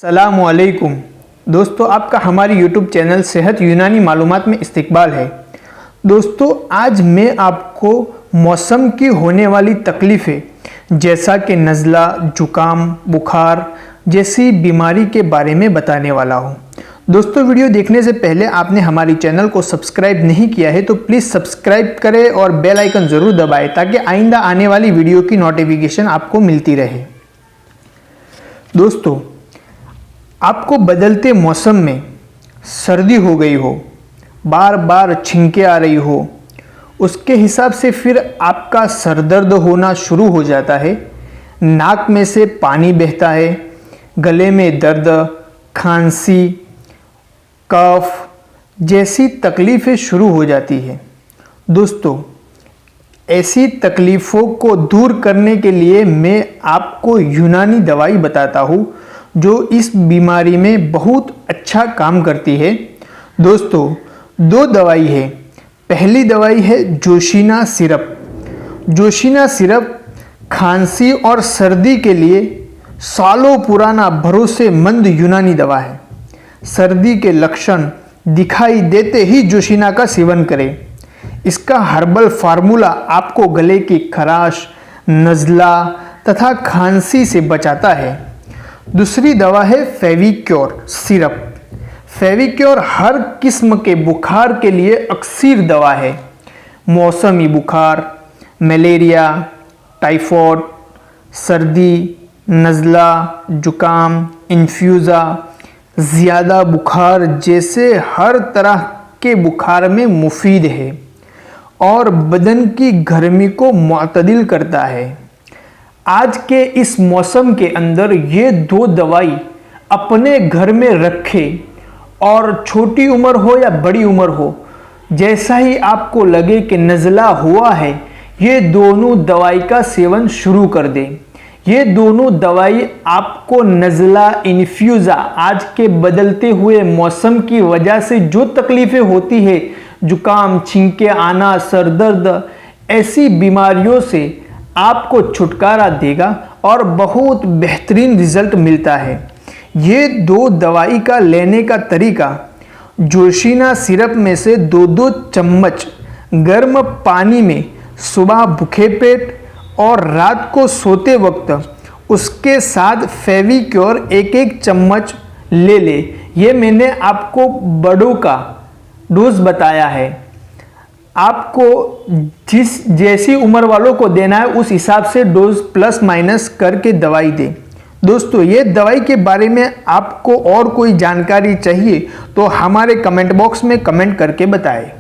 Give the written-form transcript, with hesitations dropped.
अस्सलामुअलैकुम दोस्तों, आपका हमारी यूट्यूब चैनल सेहत यूनानी मालूमात में इस्तकबाल है। दोस्तों, आज मैं आपको मौसम की होने वाली तकलीफ़ें जैसा कि नज़ला, जुकाम, बुखार जैसी बीमारी के बारे में बताने वाला हूँ। दोस्तों, वीडियो देखने से पहले आपने हमारी चैनल को सब्सक्राइब नहीं किया है तो प्लीज़ सब्सक्राइब करें और बेल आइकन ज़रूर दबाएं ताकि आइंदा आने वाली वीडियो की नोटिफिकेशन आपको मिलती रहे। दोस्तों, आपको बदलते मौसम में सर्दी हो गई हो, बार बार छींकें आ रही हो, उसके हिसाब से फिर आपका सर दर्द होना शुरू हो जाता है, नाक में से पानी बहता है, गले में दर्द, खांसी, कफ जैसी तकलीफ़ें शुरू हो जाती है। दोस्तों, ऐसी तकलीफ़ों को दूर करने के लिए मैं आपको यूनानी दवाई बताता हूँ जो इस बीमारी में बहुत अच्छा काम करती है। दोस्तों, दो दवाई है। पहली दवाई है जोशीना सिरप। जोशीना सिरप खांसी और सर्दी के लिए सालों पुराना भरोसेमंद यूनानी दवा है। सर्दी के लक्षण दिखाई देते ही जोशीना का सेवन करें। इसका हर्बल फार्मूला आपको गले की खराश, नज़ला तथा खांसी से बचाता है। दूसरी दवा है फेविक्योर सिरप। फेविक्योर हर किस्म के बुखार के लिए अक्सर दवा है। मौसमी बुखार, मलेरिया, टाइफाइड, सर्दी, नज़ला, जुकाम, इन्फ्लूएंजा, ज़्यादा बुखार जैसे हर तरह के बुखार में मुफीद है और बदन की गर्मी को मुअतदिल करता है। आज के इस मौसम के अंदर ये दो दवाई अपने घर में रखें और छोटी उम्र हो या बड़ी उम्र हो, जैसा ही आपको लगे कि नज़ला हुआ है, ये दोनों दवाई का सेवन शुरू कर दें। ये दोनों दवाई आपको नज़ला, इन्फ्लूएंजा, आज के बदलते हुए मौसम की वजह से जो तकलीफ़ें होती है, जुकाम, छींकें आना, सर दर्द, ऐसी बीमारियों से आपको छुटकारा देगा और बहुत बेहतरीन रिजल्ट मिलता है। ये दो दवाई का लेने का तरीका, जोशीना सिरप में से 2-2 चम्मच गर्म पानी में सुबह भूखे पेट और रात को सोते वक्त उसके साथ फेविक्योर 1-1 चम्मच ले ले। ये मैंने आपको बड़ों का डोज बताया है। आपको जैसी उम्र वालों को देना है उस हिसाब से डोज प्लस माइनस करके दवाई दें। दोस्तों, ये दवाई के बारे में आपको और कोई जानकारी चाहिए तो हमारे कमेंट बॉक्स में कमेंट करके बताएं।